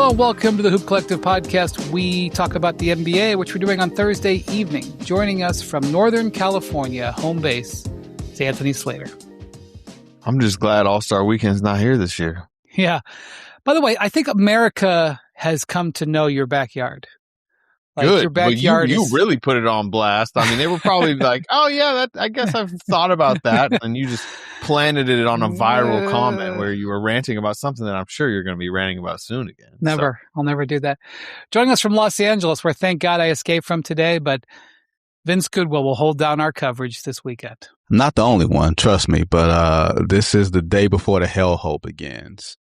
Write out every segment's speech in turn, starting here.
Hello and welcome to the Hoop Collective podcast. We talk about the NBA, which we're doing on Thursday evening. Joining us from Northern California, home base, is Anthony Slater. I'm just glad All-Star Weekend's not here this year. Yeah. By the way, I think America has come to know your backyard. Like, good. Your backyard you really put it on blast. I mean, they were probably like, oh, yeah, I guess I've thought about that. And you just planted it on a viral comment where you were ranting about something that I'm sure you're going to be ranting about soon again. Never. So. I'll never do that. Joining us from Los Angeles, where thank God I escaped from today, but Vince Goodwill will hold down our coverage this weekend. Not the only one, trust me, but this is the day before the hellhole begins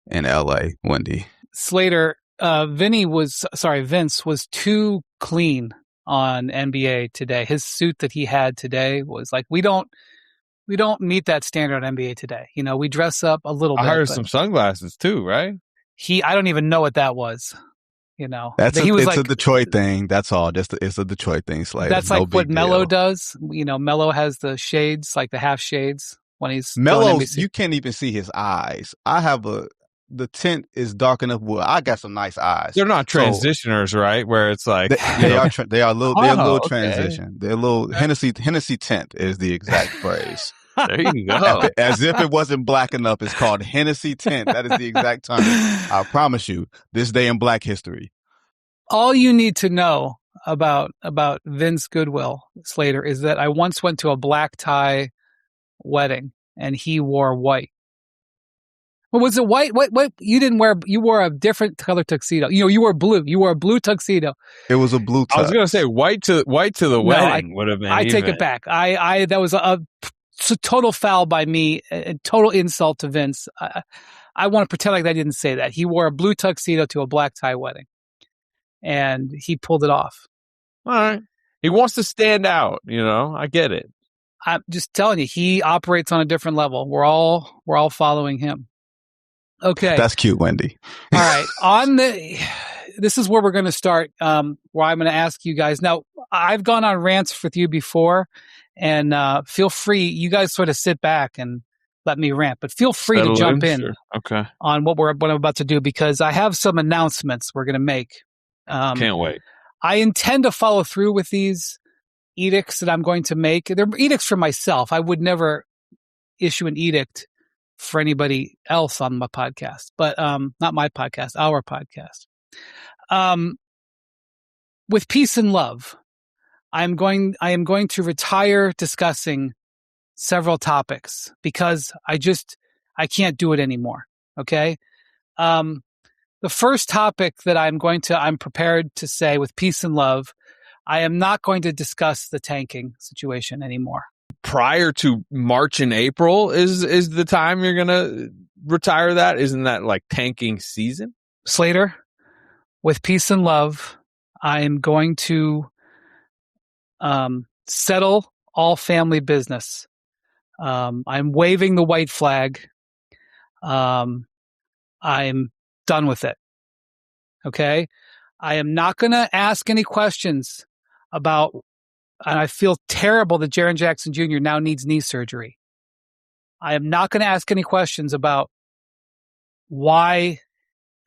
in L.A., Wendy. Slater, Vince was too clean on NBA today. His suit that he had today was like, we don't meet that standard on NBA today. You know, we dress up a little bit. I heard some sunglasses too, right? I don't even know what that was. You know, it's a Detroit thing. That's all. It's a Detroit thing. Slater. That's like what Melo does. You know, Melo has the shades, like the half shades when he's Melo. You can't even see his eyes. The tint is dark enough. Well, I got some nice eyes. They're not transitioners, right? Where it's like they are a little transition. They're a little Hennessy tint is the exact phrase. There you go. As if it wasn't black enough, it's called Hennessy tint. That is the exact term. I promise you, this day in Black history. All you need to know about Vince Goodwill, Slater, is that I once went to a black tie wedding and he wore white. Well, was it white? What? You didn't wear? You wore a different color tuxedo. You know, you wore blue. You wore a blue tuxedo. It was a blue tux. I was going to say white to the wedding would have been. I take it back. That was a total foul by me. A total insult to Vince. I want to pretend like I didn't say that. He wore a blue tuxedo to a black tie wedding, and he pulled it off. All right. He wants to stand out. You know, I get it. I'm just telling you, he operates on a different level. We're all following him. Okay. That's cute, Wendy. All right. This is where we're going to start, where I'm going to ask you guys. Now, I've gone on rants with you before, and feel free. You guys sort of sit back and let me rant, but feel free to jump in okay. on what I'm about to do, because I have some announcements we're going to make. Can't wait. I intend to follow through with these edicts that I'm going to make. They're edicts for myself. I would never issue an edict for anybody else on my podcast, but not my podcast, our podcast. With peace and love, I am going to retire discussing several topics because I can't do it anymore. Okay. The first topic that I'm prepared to say with peace and love, I am not going to discuss the tanking situation anymore. Prior to March and April is the time you're going to retire that? Isn't that like tanking season? Slater, with peace and love, I am going to settle all family business. I'm waving the white flag. I'm done with it. Okay? I am not going to ask any questions about, and I feel terrible that Jaren Jackson Jr. now needs knee surgery. I am not going to ask any questions about why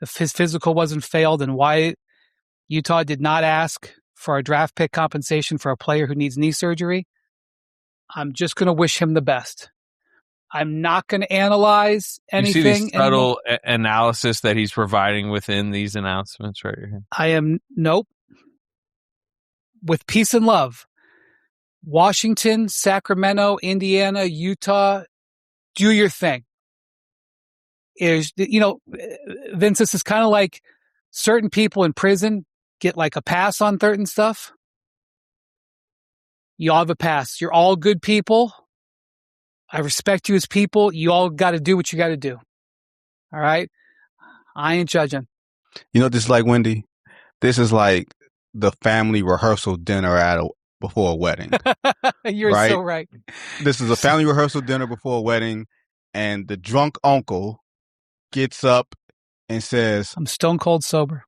his physical wasn't failed and why Utah did not ask for a draft pick compensation for a player who needs knee surgery. I'm just going to wish him the best. I'm not going to analyze anything. You see the subtle analysis that he's providing within these announcements right here? Nope. With peace and love. Washington, Sacramento, Indiana, Utah, do your thing. Vince, this is kind of like certain people in prison get like a pass on certain stuff. You all have a pass. You're all good people. I respect you as people. You all got to do what you got to do. All right? I ain't judging. This is like, Wendy, this is like the family rehearsal dinner before a wedding. You're right? So right. This is a family rehearsal dinner before a wedding, and the drunk uncle gets up and says, I'm stone cold sober.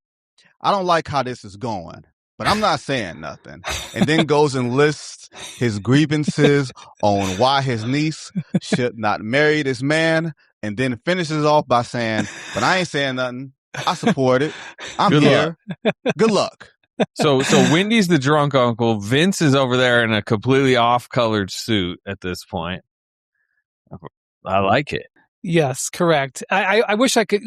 I don't like how this is going, but I'm not saying nothing. And then goes and lists his grievances on why his niece should not marry this man, and then finishes off by saying, but I ain't saying nothing I support it. I'm Good here. Good luck. So Wendy's the drunk uncle. Vince is over there in a completely off-colored suit at this point. I like it. Yes, correct. I wish I could,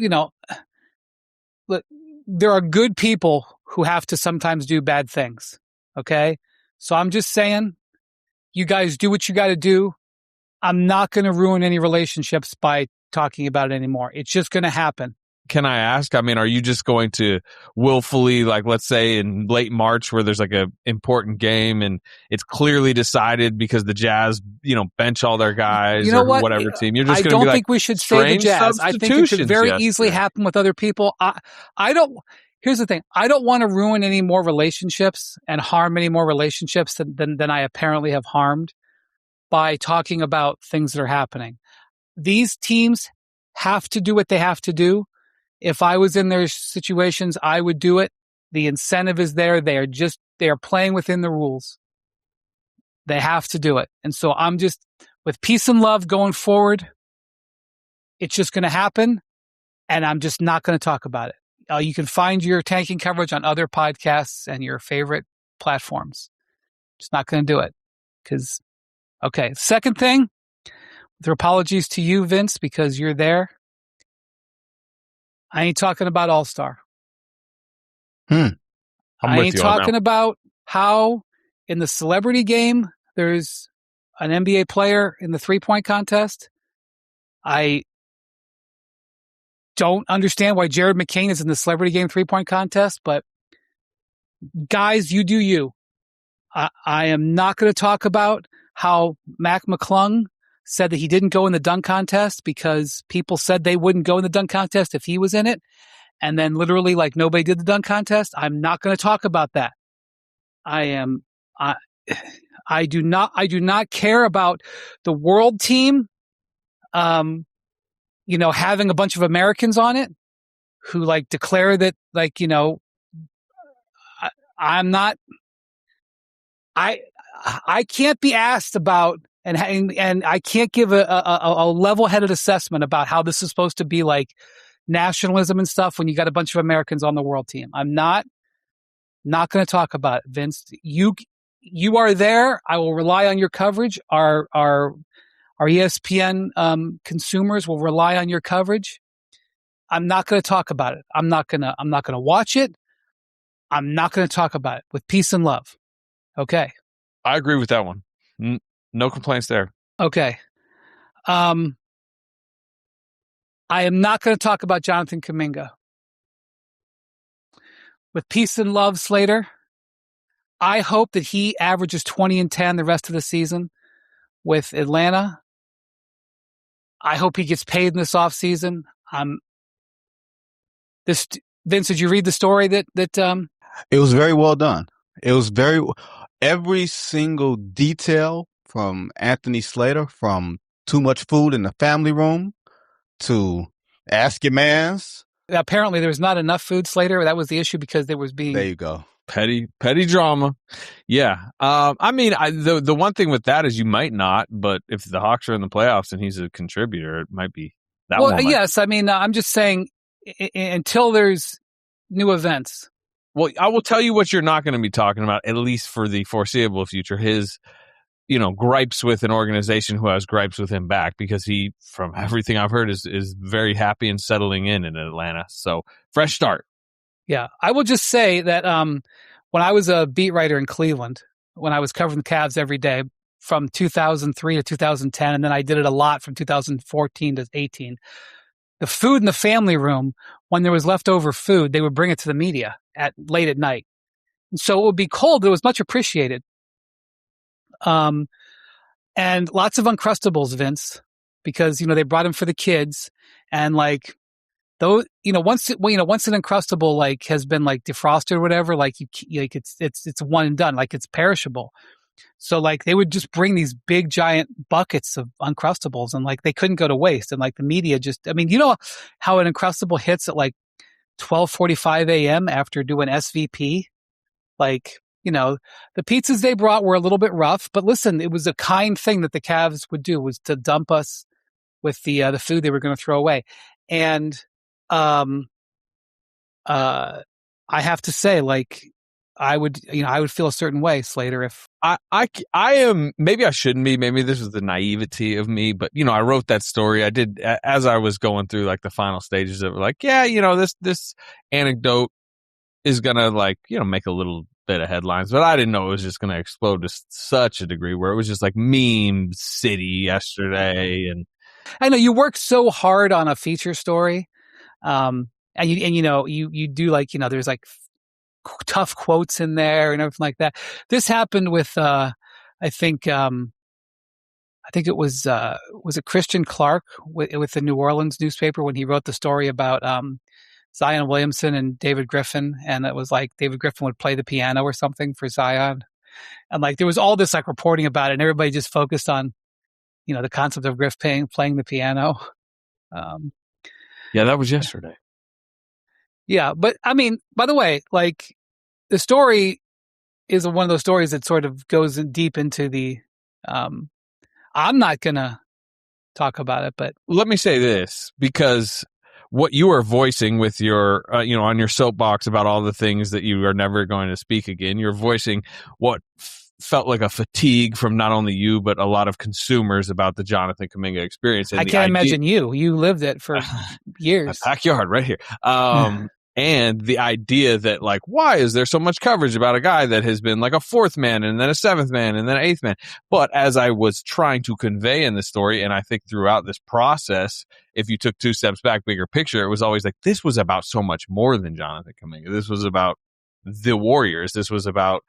look, there are good people who have to sometimes do bad things. Okay. So I'm just saying, you guys do what you got to do. I'm not going to ruin any relationships by talking about it anymore. It's just going to happen. Can I ask? I mean, are you just going to willfully, like, let's say in late March where there's like a important game and it's clearly decided because the Jazz, bench all their guys or whatever team. You're just going to be like, I don't think we should say the Jazz. I think it could very easily happen with other people. Here's the thing. I don't want to ruin any more relationships and harm any more relationships than I apparently have harmed by talking about things that are happening. These teams have to do what they have to do. If I was in their situations, I would do it. The incentive is there. They are playing within the rules. They have to do it. And so I'm just, with peace and love going forward, it's just going to happen. And I'm just not going to talk about it. You can find your tanking coverage on other podcasts and your favorite platforms. Just not going to do it. Okay. Second thing, with apologies to you, Vince, because you're there. I ain't talking about All-Star. I ain't talking about how in the celebrity game there's an NBA player in the three-point contest. I don't understand why Jared McCain is in the celebrity game three-point contest, but guys, you do you. I am not going to talk about how Mac McClung said that he didn't go in the dunk contest because people said they wouldn't go in the dunk contest if he was in it. And then literally like nobody did the dunk contest. I'm not going to talk about that. I do not care about the world team, having a bunch of Americans on it who like declare that I can't be asked about and I can't give a level-headed assessment about how this is supposed to be like nationalism and stuff when you got a bunch of Americans on the world team. I'm not going to talk about it, Vince. You are there. I will rely on your coverage. Our ESPN consumers will rely on your coverage. I'm not going to talk about it. I'm not going to watch it. I'm not going to talk about it with peace and love. Okay. I agree with that one. No complaints there. Okay. I am not going to talk about Jonathan Kuminga. With peace and love, Slater, I hope that he averages 20 and 10 the rest of the season with Atlanta. I hope he gets paid in this offseason. Vince, did you read the story that It was very well done. It was every single detail from Anthony Slater, from too much food in the family room to ask your mans. Apparently there was not enough food, Slater. That was the issue because there was being... There you go. Petty drama. Yeah. The one thing with that is you might not, but if the Hawks are in the playoffs and he's a contributor, it might be that one. Well, yes. I'm just saying until there's new events. Well, I will tell you what you're not going to be talking about, at least for the foreseeable future. His, gripes with an organization who has gripes with him back, because he, from everything I've heard, is very happy and settling in Atlanta. So fresh start. Yeah. I will just say that when I was a beat writer in Cleveland, when I was covering the Cavs every day from 2003 to 2010, and then I did it a lot from 2014 to 18, the food in the family room, when there was leftover food, they would bring it to the media late at night. And so it would be cold, but it was much appreciated. And lots of Uncrustables, Vince, because, they brought them for the kids. And like, though, once an Uncrustable like has been like defrosted or whatever, like it's one and done, like it's perishable. So like they would just bring these big giant buckets of Uncrustables and like they couldn't go to waste. And like the media how an Uncrustable hits at like 12:45 a.m. after doing SVP? Like, the pizzas they brought were a little bit rough, but listen, it was a kind thing that the Cavs would do, was to dump us with the food they were going to throw away. And I have to say, like, I would feel a certain way, Slater, if I am, maybe I shouldn't be, maybe this is the naivety of me, but I wrote that story. I did, as I was going through like the final stages of it, like, yeah, this anecdote is gonna like, make a little bit of headlines, but I didn't know it was just gonna explode to such a degree where it was just like meme city yesterday. And I know you worked so hard on a feature story. And you do like, there's like tough quotes in there and everything like that. This happened with, I think it was it Christian Clark with the New Orleans newspaper when he wrote the story about, Zion Williamson and David Griffin. And it was like David Griffin would play the piano or something for Zion. And like, there was all this like reporting about it and everybody just focused on, the concept of Griff playing the piano. Yeah, that was yesterday. Yeah. But I mean, by the way, like the story is one of those stories that sort of goes deep into the, I'm not going to talk about it, but let me say this, because what you are voicing with your, on your soapbox about all the things that you are never going to speak again, you're voicing what felt like a fatigue from not only you, but a lot of consumers about the Jonathan Kuminga experience. And I can't imagine you lived it for years. Backyard right here. And the idea that like, why is there so much coverage about a guy that has been like a fourth man and then a seventh man and then an eighth man? But as I was trying to convey in the story, and I think throughout this process, if you took 2 steps back, bigger picture, it was always like, this was about so much more than Jonathan Kuminga. This was about the Warriors. This was about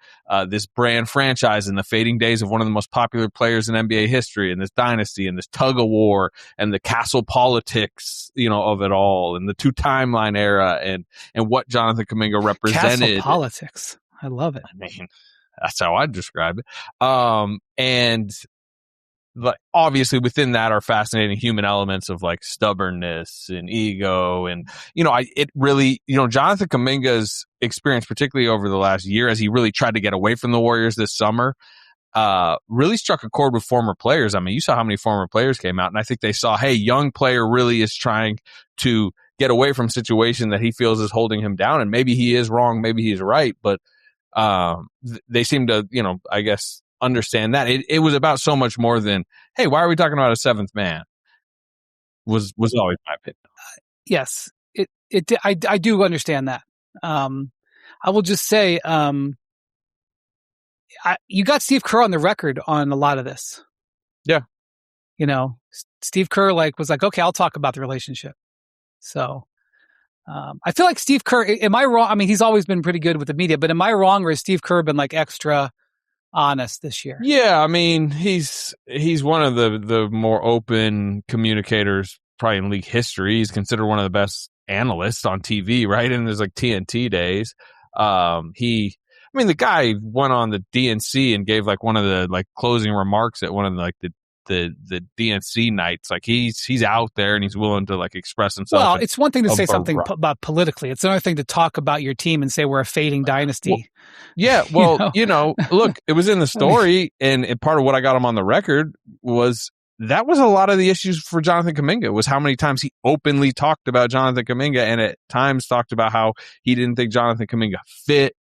this brand franchise in the fading days of one of the most popular players in NBA history, and this dynasty and this tug of war and the castle politics, of it all, and the 2 timeline era and what Jonathan Kuminga represented. Castle politics. I love it. I mean, that's how I'd describe it. And like obviously within that are fascinating human elements of like stubbornness and ego. And, it really, Jonathan Kuminga's experience, particularly over the last year, as he really tried to get away from the Warriors this summer, really struck a chord with former players. I mean, you saw how many former players came out, and I think they saw, hey, young player really is trying to get away from situation that he feels is holding him down. And maybe he is wrong, maybe he's right, but, they seem to, I guess, understand that it was about so much more than, hey, why are we talking about a seventh man? Was always my opinion. Yes, I do understand that. I will just say, you got Steve Kerr on the record on a lot of this. Yeah, Steve Kerr was like, okay, I'll talk about the relationship. So, I feel like Steve Kerr. Am I wrong? I mean, he's always been pretty good with the media, but am I wrong, or has Steve Kerr been like extra honest this year? Yeah, I mean, he's one of the more open communicators probably in league history. He's considered one of the best analysts on TV, right? And there's like TNT days. The guy went on the DNC and gave like one of the like closing remarks at one of the DNC nights. Like he's out there and he's willing to like express himself. Well, it's one thing to say something about politically. It's another thing to talk about your team and say we're a fading dynasty. Well, yeah. Well, look, it was in the story, and part of what I got him on the record was that was a lot of the issues for Jonathan Kuminga, was how many times he openly talked about Jonathan Kuminga, and at times talked about how he didn't think Jonathan Kuminga fit,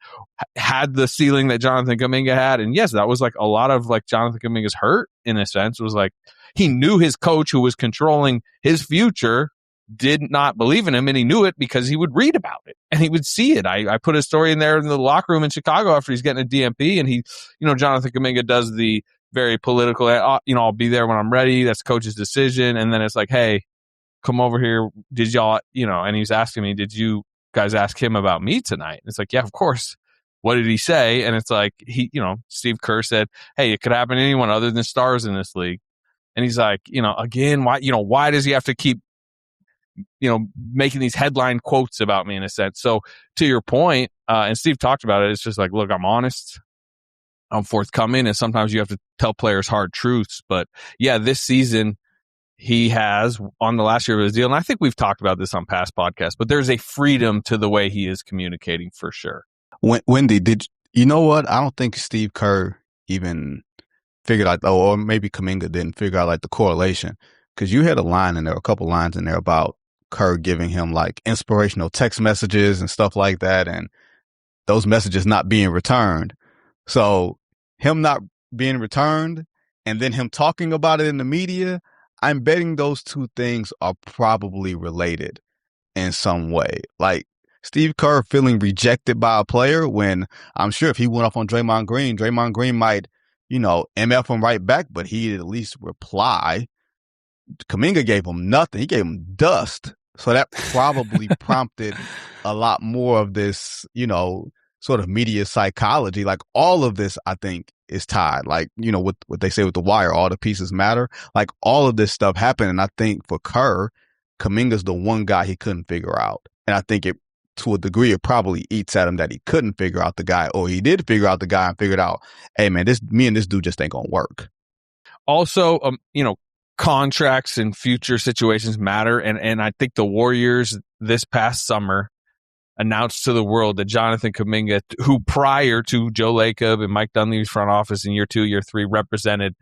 had the ceiling that Jonathan Kuminga had. And yes, that was like a lot of like Jonathan Kuminga's hurt, in a sense, was like he knew his coach, who was controlling his future, did not believe in him, and he knew it because he would read about it and he would see it. I put a story in there in the locker room in Chicago after he's getting a DMP, and he, Jonathan Kuminga does the very political, I'll be there when I'm ready. That's coach's decision. And then it's like, hey, come over here. Did y'all, and he's asking me, did you guys ask him about me tonight? And it's like, yeah, of course. What did he say? And it's like, Steve Kerr said, hey, it could happen to anyone other than stars in this league. And he's like, again, why does he have to keep, making these headline quotes about me, in a sense? So to your point, and Steve talked about it, it's just like, look, I'm honest, I'm forthcoming, and sometimes you have to tell players hard truths. But yeah, this season he has, on the last year of his deal, and I think we've talked about this on past podcasts, but there's a freedom to the way he is communicating for sure. Wendy, you know what? I don't think Steve Kerr even figured out, or maybe Kuminga didn't figure out like the correlation, because you had a couple lines in there about Kerr giving him like inspirational text messages and stuff like that, and those messages not being returned. So him not being returned and then him talking about it in the media, I'm betting those two things are probably related in some way. Like Steve Kerr feeling rejected by a player when I'm sure if he went off on Draymond Green might, MF him right back, but he'd at least reply. Kuminga gave him nothing. He gave him dust. So that probably prompted a lot more of this, sort of media psychology. Like all of this, I think, is tied. Like, what they say with The Wire, all the pieces matter. Like all of this stuff happened. And I think for Kerr, Kuminga's the one guy he couldn't figure out. And I think to a degree, it probably eats at him that he couldn't figure out the guy, or he did figure out the guy and figured out, hey man, me and this dude just ain't gonna work. Also, contracts and future situations matter. And I think the Warriors this past summer announced to the world that Jonathan Kuminga, who prior to Joe Lacob and Mike Dunleavy's front office in year 2, year 3 represented,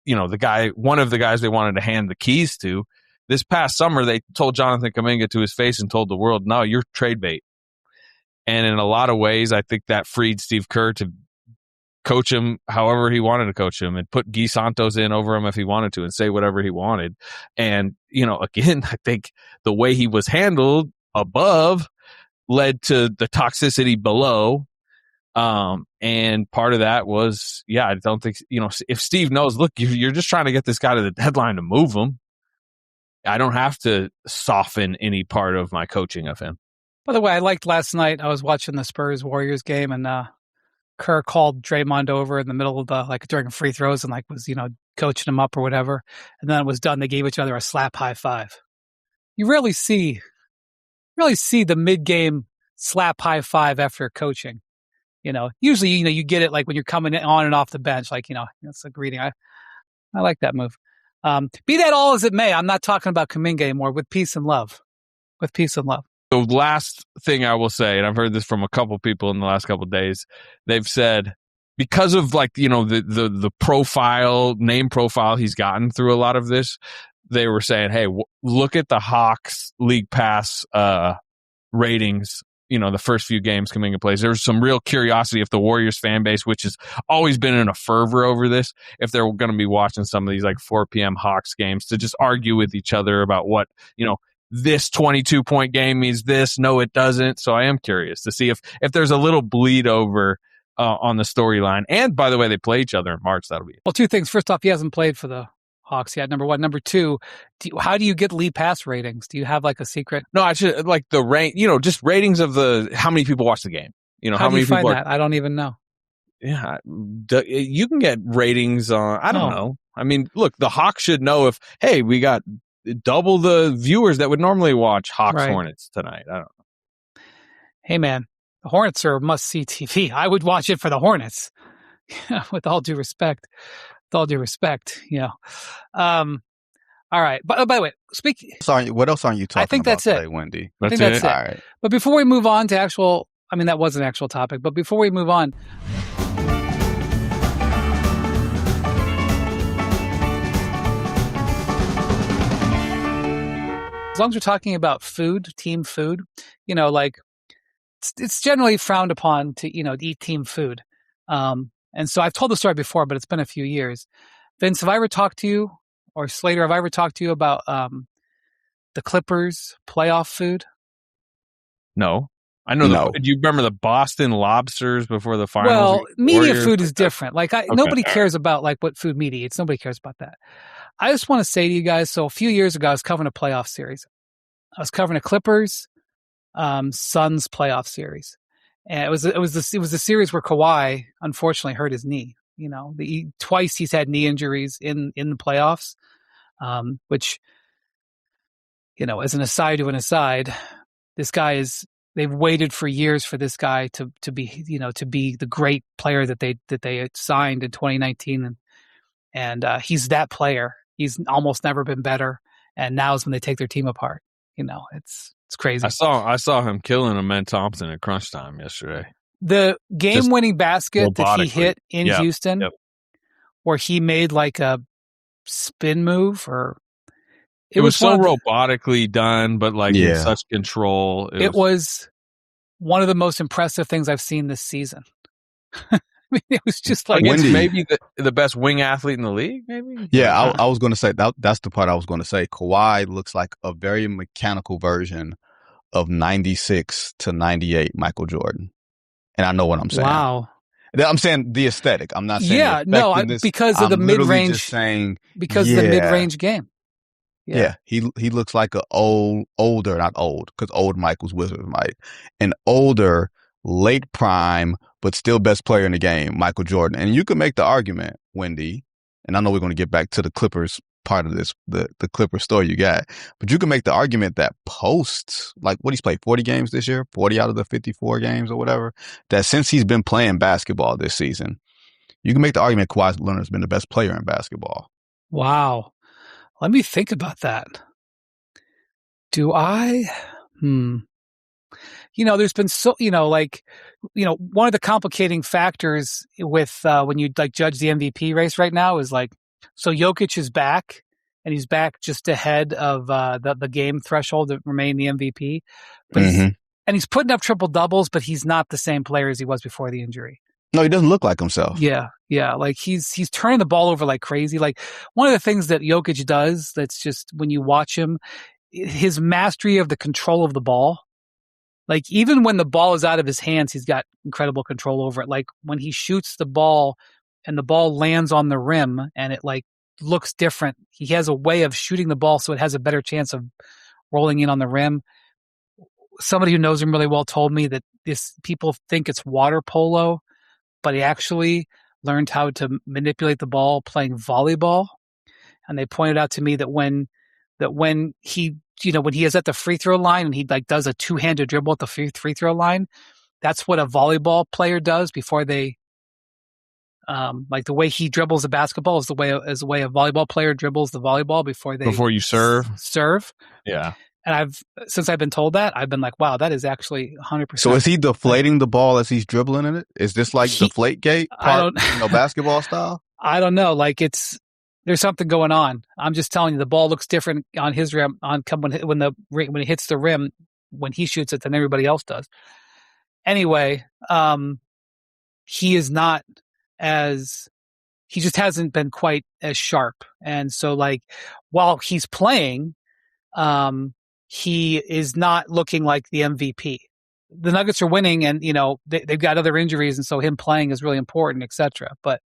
one of the guys they wanted to hand the keys to. This past summer, they told Jonathan Kuminga to his face and told the world, no, you're trade bait. And in a lot of ways, I think that freed Steve Kerr to coach him however he wanted to coach him and put Guy Santos in over him if he wanted to and say whatever he wanted. And, again, I think the way he was handled above led to the toxicity below. And part of that was, I don't think, if Steve knows, look, you're just trying to get this guy to the deadline to move him, I don't have to soften any part of my coaching of him. By the way, I liked last night. I was watching the Spurs Warriors game, and Kerr called Draymond over in the middle of during free throws and was, coaching him up or whatever. And then it was done. They gave each other a slap high five. You rarely see the mid-game slap high five after coaching. Usually, you get it like when you're coming on and off the bench, it's a greeting. I like that move. Be that all as it may, I'm not talking about Kuminga anymore. With peace and love. The last thing I will say, and I've heard this from a couple people in the last couple of days, they've said because of the name profile he's gotten through a lot of this, they were saying, hey, look at the Hawks League Pass ratings. The first few games Kuminga plays. There's some real curiosity if the Warriors fan base, which has always been in a fervor over this, if they're going to be watching some of these 4 p.m. Hawks games to just argue with each other about what, this 22-point game means this. No, it doesn't. So I am curious to see if there's a little bleed over on the storyline. And by the way, they play each other in March. That'll be it. Well, 2 things. First off, he hasn't played for the Hawks yet, number 1. Number 2, how do you get league pass ratings? Do you have a secret? No, I should the rank, just ratings of how many people watch the game. How many people that? I don't even know. Yeah, you can get ratings on, I don't know. I mean, look, the Hawks should know if, hey, we got double the viewers that would normally watch Hawks Hornets tonight. I don't know. Hey man, the Hornets are must-see TV. I would watch it for the Hornets. With all due respect. All right. But by the way, what else aren't you talking about? I think that's today, it, Wendy. I think that's it. All right. But before we move on to that was an actual topic. But before we move on, as long as we're talking about food, team food, it's generally frowned upon to eat team food. And so I've told the story before, but it's been a few years. Vince, have I ever talked to you, or Slater, have I ever talked to you about the Clippers playoff food? No. I know. No. Do you remember the Boston Lobsters before the finals? Well, media Warriors? food is different. Nobody cares about what food media eats. Nobody cares about that. I just want to say to you guys, so a few years ago, I was covering a playoff series. I was covering a Clippers Suns playoff series. And it was the series where Kawhi unfortunately hurt his knee. Twice he's had knee injuries in the playoffs, which, as an aside to an aside, they've waited for years for this guy to be the great player that they signed in 2019. And he's that player. He's almost never been better. And now is when they take their team apart. It's crazy. I saw him killing Amen Thompson at crunch time yesterday. The game-winning basket that he hit in Houston, yep. where he made a spin move, or It was so robotically done, but like in such control. It was one of the most impressive things I've seen this season. I mean, it was just like maybe the best wing athlete in the league. Maybe. Yeah, I was going to say that's the part I was going to say. Kawhi looks like a very mechanical version of 96 to 98 Michael Jordan, and I know what I'm saying. Wow. I'm saying the aesthetic. I'm not saying because of the mid range. Because of the mid range game. Yeah, he looks like an older, not old, because old Mike was Wizards Mike, an older, late prime, but still best player in the game, Michael Jordan. And you can make the argument, Wendy, and I know we're going to get back to the Clippers part of this, the Clippers story you got, but you can make the argument that post, like what he's played 40 games this year, 40 out of the 54 games or whatever, that since he's been playing basketball this season, you can make the argument Kawhi Leonard's been the best player in basketball. Wow. Let me think about that. Do I? There's been one of the complicating factors with when you like judge the MVP race right now is like, so Jokic is back and he's back just ahead of the game threshold to remain the MVP, but he's putting up triple doubles, but he's not the same player as he was before the injury. No, he doesn't look like himself. Yeah. Like he's turning the ball over like crazy. Like one of the things that Jokic does that's just when you watch him, his mastery of the control of the ball. Like even when the ball is out of his hands, he's got incredible control over it. Like when he shoots the ball and the ball lands on the rim and it like looks different. He has a way of shooting the ball so it has a better chance of rolling in on the rim. Somebody who knows him really well told me that people think it's water polo, but he actually learned how to manipulate the ball playing volleyball. And they pointed out to me that when he is at the free throw line and he like does a two-handed dribble at the free throw line, that's what a volleyball player does before they, like the way he dribbles the basketball is the way a volleyball player dribbles the volleyball before you serve. Yeah. And since I've been told that, I've been like, wow, that is actually 100%. So is he deflating the ball as he's dribbling in it? Is this like deflate gate part, basketball style? I don't know. Like there's something going on. I'm just telling you, the ball looks different on his rim when it hits the rim when he shoots it than everybody else does. Anyway, he just hasn't been quite as sharp. And so like while he's playing, he is not looking like the MVP. The Nuggets are winning and, they've got other injuries. And so him playing is really important, et cetera. But,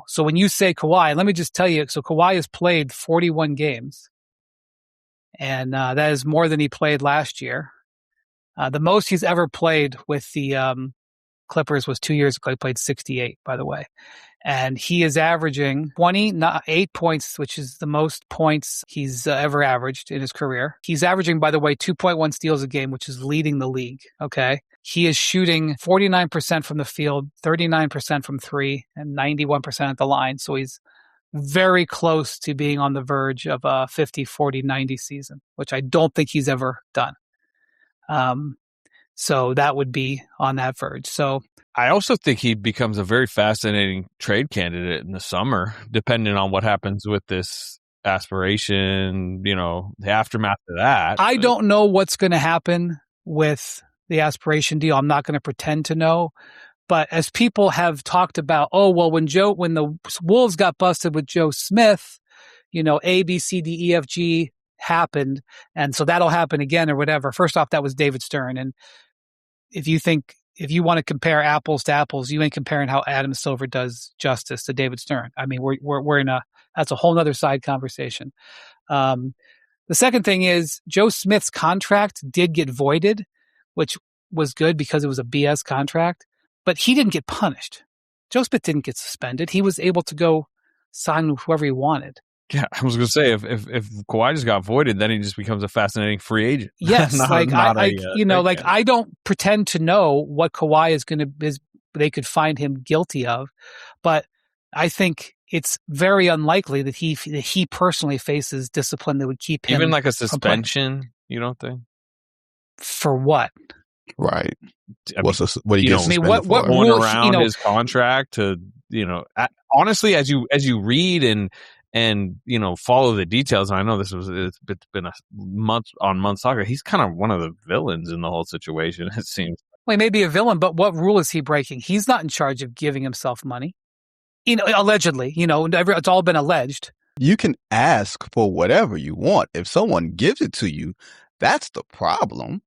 so when you say Kawhi, let me just tell you, so Kawhi has played 41 games and, that is more than he played last year. The most he's ever played with the, Clippers was 2 years ago. He played 68, by the way. And he is averaging 28 points, which is the most points he's ever averaged in his career. He's averaging, by the way, 2.1 steals a game, which is leading the league. Okay. He is shooting 49% from the field, 39% from three, and 91% at the line. So he's very close to being on the verge of a 50, 40, 90 season, which I don't think he's ever done. So that would be on that verge. So I also think he becomes a very fascinating trade candidate in the summer, depending on what happens with this aspiration, the aftermath of that. I don't know what's going to happen with the aspiration deal. I'm not going to pretend to know. But as people have talked about, when the Wolves got busted with Joe Smith, A, B, C, D, E, F, G happened. And so that'll happen again or whatever. First off, that was David Stern. And if you want to compare apples to apples, you ain't comparing how Adam Silver does justice to David Stern. I mean, we're in that's a whole nother side conversation. The second thing is Joe Smith's contract did get voided, which was good because it was a BS contract, but he didn't get punished. Joe Smith didn't get suspended. He was able to go sign with whoever he wanted. Yeah, I was going to say if Kawhi just got voided, then he just becomes a fascinating free agent. Yes, I don't pretend to know what Kawhi they could find him guilty of, but I think it's very unlikely that he personally faces discipline that would keep him even like a suspension. You don't think? For what? Right. What do you I mean, what going around his contract to honestly, as you read and and, follow the details. And I know it's been a month on month saga. He's kind of one of the villains in the whole situation, it seems. Well, he may be a villain, but what rule is he breaking? He's not in charge of giving himself money. Allegedly, it's all been alleged. You can ask for whatever you want. If someone gives it to you, that's the problem.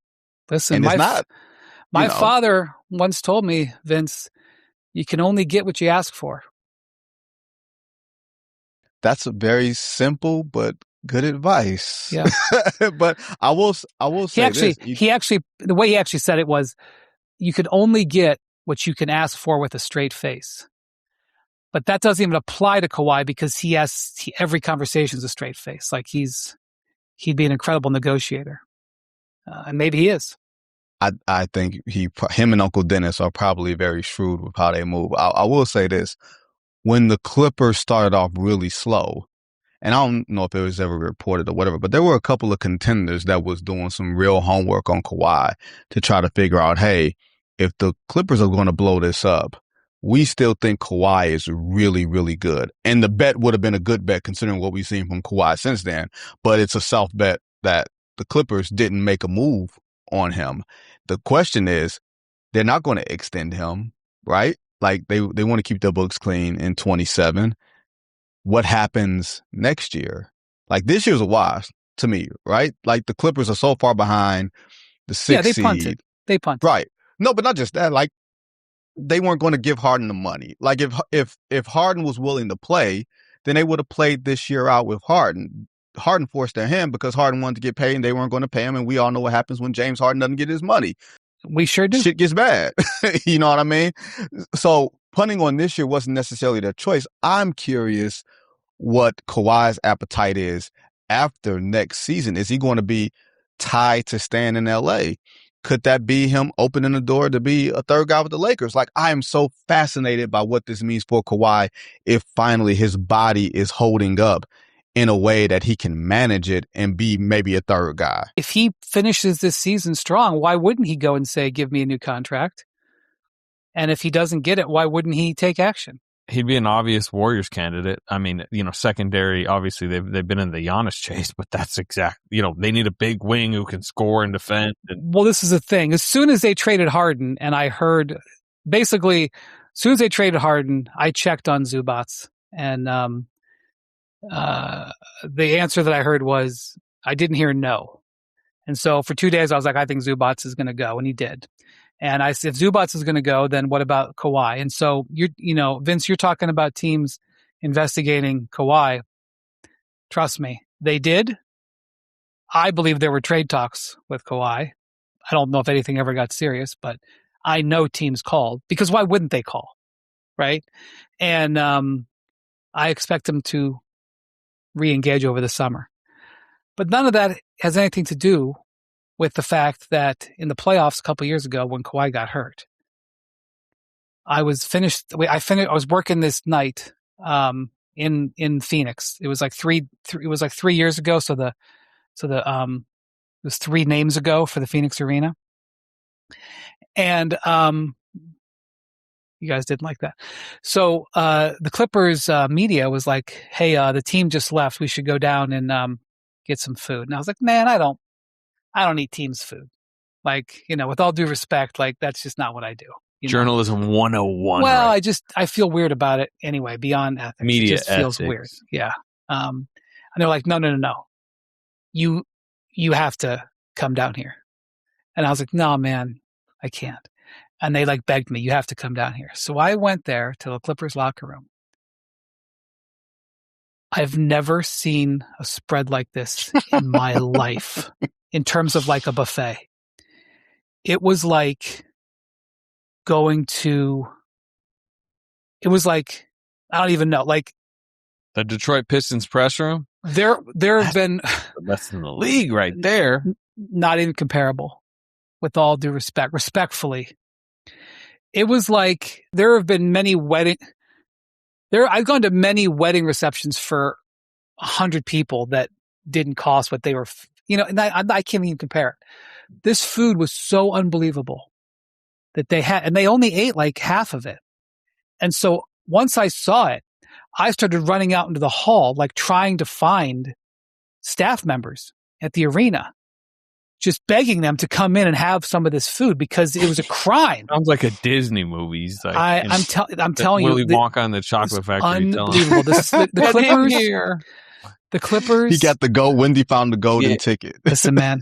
Listen, my father once told me, Vince, you can only get what you ask for. That's a very simple but good advice. Yeah. But I will say the way he actually said it was, you could only get what you can ask for with a straight face. But that doesn't even apply to Kawhi because every conversation is a straight face. Like he'd be an incredible negotiator. And maybe he is. I think him and Uncle Dennis are probably very shrewd with how they move. I will say this. When the Clippers started off really slow, and I don't know if it was ever reported or whatever, but there were a couple of contenders that was doing some real homework on Kawhi to try to figure out, hey, if the Clippers are going to blow this up, we still think Kawhi is really, really good. And the bet would have been a good bet considering what we've seen from Kawhi since then. But it's a self bet that the Clippers didn't make a move on him. The question is, they're not going to extend him, right? Like they want to keep their books clean in 27. What happens next year? Like this year's a wash to me, right? Like the Clippers are so far behind the 6th seed. They punted. Right. No, but not just that. Like they weren't going to give Harden the money. Like if Harden was willing to play, then they would have played this year out with Harden. Harden forced their hand because Harden wanted to get paid and they weren't going to pay him. And we all know what happens when James Harden doesn't get his money. We sure do. Shit gets bad. You know what I mean? So punting on this year wasn't necessarily their choice. I'm curious what Kawhi's appetite is after next season. Is he going to be tied to staying in LA? Could that be him opening the door to be a third guy with the Lakers? Like, I am so fascinated by what this means for Kawhi if finally his body is holding up in a way that he can manage it and be maybe a third guy. If he finishes this season strong, why wouldn't he go and say, give me a new contract? And if he doesn't get it, why wouldn't he take action? He'd be an obvious Warriors candidate. I mean, secondary, obviously they've been in the Giannis chase, but that's they need a big wing who can score and defend. Well, this is the thing. As soon as they traded Harden, and I heard, basically, as soon as they traded Harden, I checked on Zubats, and the answer that I heard was, I didn't hear no. And so for 2 days, I was like, I think Zubats is going to go. And he did. And I said, if Zubats is going to go, then what about Kawhi? And so Vince, you're talking about teams investigating Kawhi. Trust me, they did. I believe there were trade talks with Kawhi. I don't know if anything ever got serious, but I know teams called because why wouldn't they call? Right. And, I expect them to re-engage over the summer. But none of that has anything to do with the fact that in the playoffs a couple of years ago when Kawhi got hurt, I was working this night in Phoenix. It was like 3 years ago, so it was 3 names ago for the Phoenix Arena. And you guys didn't like that. So the Clippers media was like, hey, the team just left. We should go down and get some food. And I was like, man, I don't eat teams' food. Like, with all due respect, like that's just not what I do. Journalism 101. Well, right? I feel weird about it anyway, beyond ethics. Media it just feels ethics. Weird. Yeah. And they're like, no. You have to come down here. And I was like, no, man, I can't. And they begged me, you have to come down here. So I went there to the Clippers locker room. I've never seen a spread like this in my life in terms of like a buffet. It was like I don't even know, like the Detroit Pistons press room. There have been the best in the league right there. Not even comparable, with all due respect. Respectfully, it was like there have been many I've gone to many wedding receptions for 100 people that didn't cost what they were, and I can't even compare it. This food was so unbelievable that they had, and they only ate like half of it. And so once I saw it, I started running out into the hall, like trying to find staff members at the arena, just begging them to come in and have some of this food because it was a crime. Sounds like a Disney movie. He's like, I'm telling you, Willy Wonka on the Chocolate Factory. Unbelievable. The Clippers. Here. The Clippers. He got the gold. Wendy found the golden ticket. Listen, man.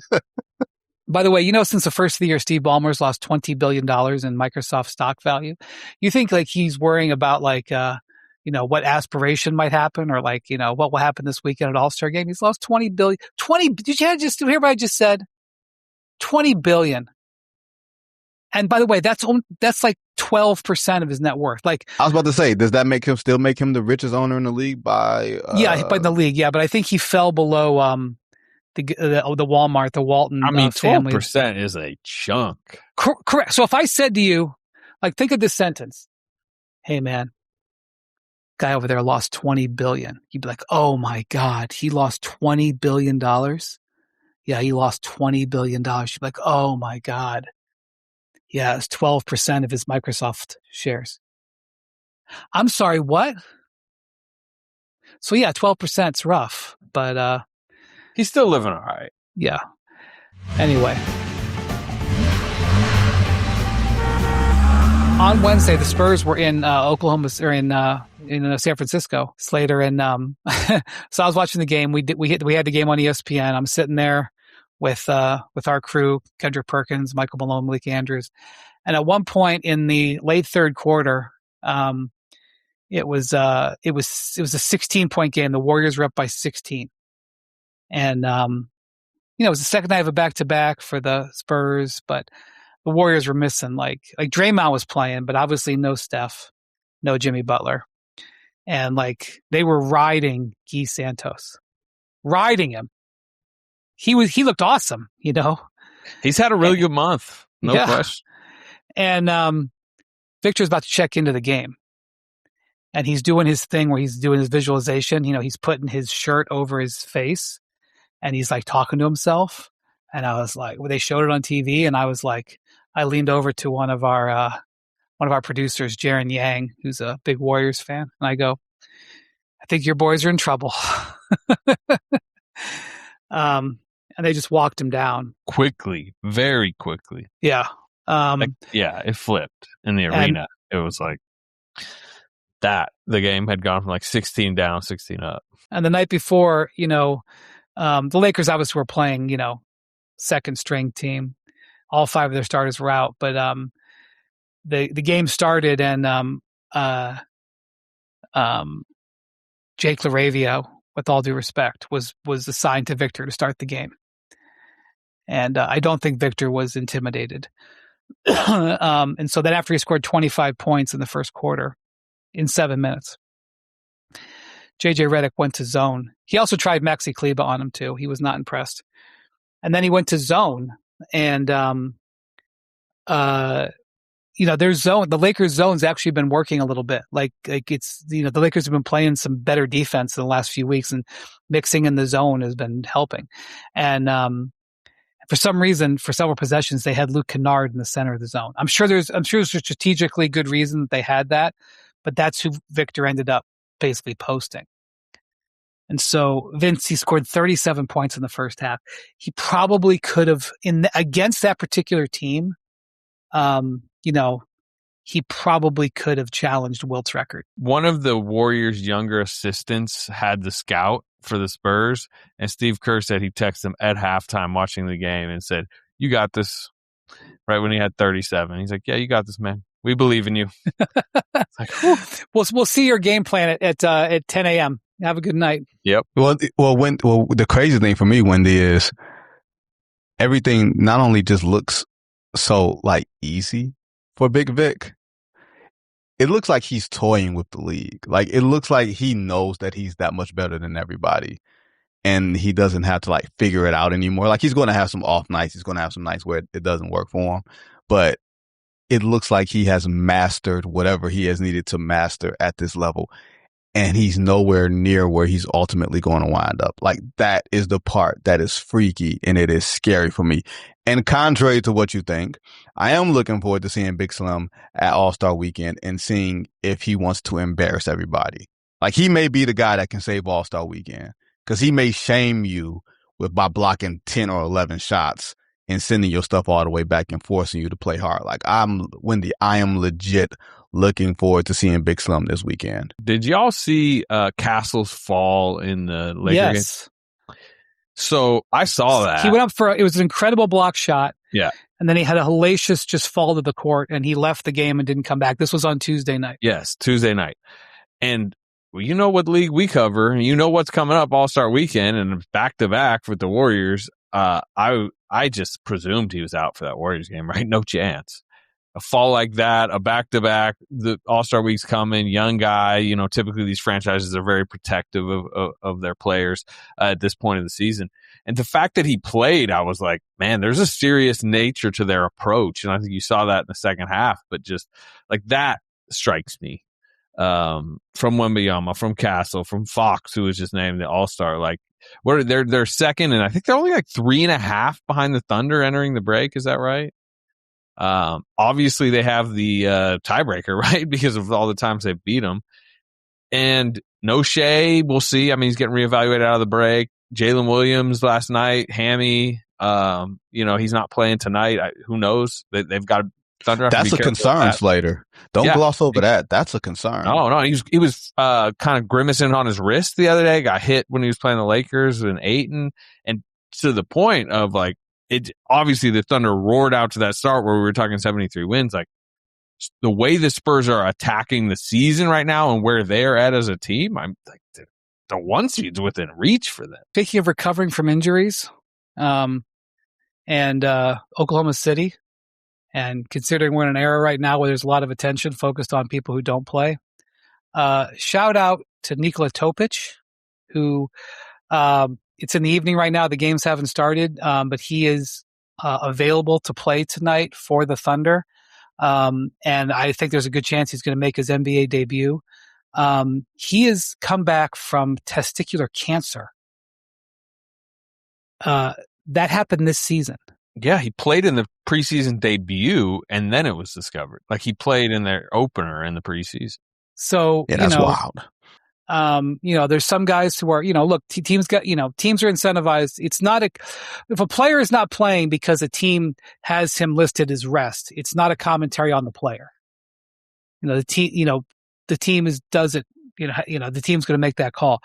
By the way, since the first of the year, Steve Ballmer's lost $20 billion in Microsoft stock value. You think like he's worrying about like, what aspiration might happen or like, what will happen this weekend at All-Star game? He's lost $20 billion. Did you just hear what I just said? $20 billion. And by the way, that's like 12% of his net worth. Like I was about to say, does that still make him the richest owner in the league by? By the league, yeah. But I think he fell below the Walmart, the Walton. I mean, 12% family. Is a chunk. Correct. So if I said to you, like, think of this sentence: "Hey, man, guy over there lost $20 billion." You'd be like, "Oh my God, he lost $20 billion." Yeah, he lost $20 billion. You'd be like, "Oh my God." Yeah, it's 12% of his Microsoft shares. I'm sorry, what? So yeah, 12%'s rough, but he's still living all right. Yeah. Anyway. On Wednesday, the Spurs were in Oklahoma or in San Francisco. Slater and so I was watching the game. We had the game on ESPN. I'm sitting there with our crew, Kendrick Perkins, Michael Malone, Malik Andrews. And at one point in the late third quarter, it was a 16-point game. The Warriors were up by 16. And it was the second night of a back-to-back for the Spurs, but the Warriors were missing like Draymond was playing, but obviously no Steph, no Jimmy Butler. And like they were riding Guy Santos. Riding him. He looked awesome, He's had a really good month. No question. And Victor's about to check into the game. And he's doing his thing where he's doing his visualization. He's putting his shirt over his face and he's like talking to himself. And I was like, they showed it on TV and I was like, I leaned over to one of our producers, Jaron Yang, who's a big Warriors fan. And I go, I think your boys are in trouble. And they just walked him down. Quickly, very quickly. Yeah. It flipped in the arena. It was like that. The game had gone from like 16 down, 16 up. And the night before, the Lakers obviously were playing, second string team. All five of their starters were out. But the game started and Jake LaRavia, with all due respect, was assigned to Victor to start the game. And I don't think Victor was intimidated. And so then after he scored 25 points in the first quarter in 7 minutes, JJ Redick went to zone. He also tried Maxi Kleber on him too. He was not impressed. And then he went to zone and their zone, the Lakers zone's actually been working a little bit. Like it's, the Lakers have been playing some better defense in the last few weeks and mixing in the zone has been helping. And, for some reason, for several possessions, they had Luke Kennard in the center of the zone. I'm sure there's a strategically good reason that they had that, but that's who Victor ended up basically posting. And so Vince, he scored 37 points in the first half. He probably could have against that particular team. He probably could have challenged Wilt's record. One of the Warriors' younger assistants had the scout for the Spurs, and Steve Kerr said he texted him at halftime watching the game and said, "You got this." Right when he had 37, he's like, "Yeah, you got this, man. We believe in you." It's like, we'll see your game plan at 10 a.m. Have a good night. Yep. Well, the crazy thing for me, Wendy, is everything not only just looks so like easy for Big Vic. It looks like he's toying with the league. Like it looks like he knows that he's that much better than everybody, and he doesn't have to like figure it out anymore. Like he's going to have some off nights. He's going to have some nights where it doesn't work for him, but it looks like he has mastered whatever he has needed to master at this level. And he's nowhere near where he's ultimately going to wind up. Like that is the part that is freaky and it is scary for me. And contrary to what you think, I am looking forward to seeing Big Slim at All-Star Weekend and seeing if he wants to embarrass everybody. Like, he may be the guy that can save All-Star Weekend because he may shame you by blocking 10 or 11 shots and sending your stuff all the way back and forcing you to play hard. Like, Wendy, I am legit looking forward to seeing Big Slum this weekend. Did y'all see Castle's fall in the Lakers Yes. game? So I saw that. He went up it was an incredible block shot. Yeah. And then he had a hellacious just fall to the court, and he left the game and didn't come back. This was on Tuesday night. Yes, Tuesday night. And you know what league we cover, and you know what's coming up All-Star Weekend, and back-to-back with the Warriors. I just presumed he was out for that Warriors game, right? No chance. A fall like that, a back-to-back, the All-Star Week's coming, young guy. You know, typically these franchises are very protective of their players at this point of the season. And the fact that he played, I was like, man, there's a serious nature to their approach. And I think you saw that in the second half. But just like that strikes me. From Wemby, from Castle, from Fox, who was just named the All-Star. Like, what are they're second, and I think they're only like 3.5 behind the Thunder entering the break. Is that right? Obviously they have the tiebreaker, right? Because of all the times they beat them. And no Shea, we'll see. I mean, he's getting reevaluated out of the break. Jalen Williams last night, hammy. He's not playing tonight. Who knows? They've got Thunder. That's a concern, Slater. Don't gloss over that. That's a concern. No. He was kind of grimacing on his wrist the other day. Got hit when he was playing the Lakers in Ayton, and to the point of like it. Obviously, the Thunder roared out to that start where we were talking 73 wins. Like the way the Spurs are attacking the season right now and where they're at as a team, I'm like the one seed's within reach for them. Speaking of recovering from injuries, and Oklahoma City. And considering we're in an era right now where there's a lot of attention focused on people who don't play, shout out to Nikola Topic, who it's in the evening right now. The games haven't started, but he is available to play tonight for the Thunder. And I think there's a good chance he's going to make his NBA debut. He has come back from testicular cancer. That happened this season. Yeah, he played in the preseason debut, and then it was discovered. Like he played in their opener in the preseason. So yeah, that's wild. There's some guys who are, look, teams are incentivized. It's not if a player is not playing because a team has him listed as rest, it's not a commentary on the player. The team does it. The team's going to make that call.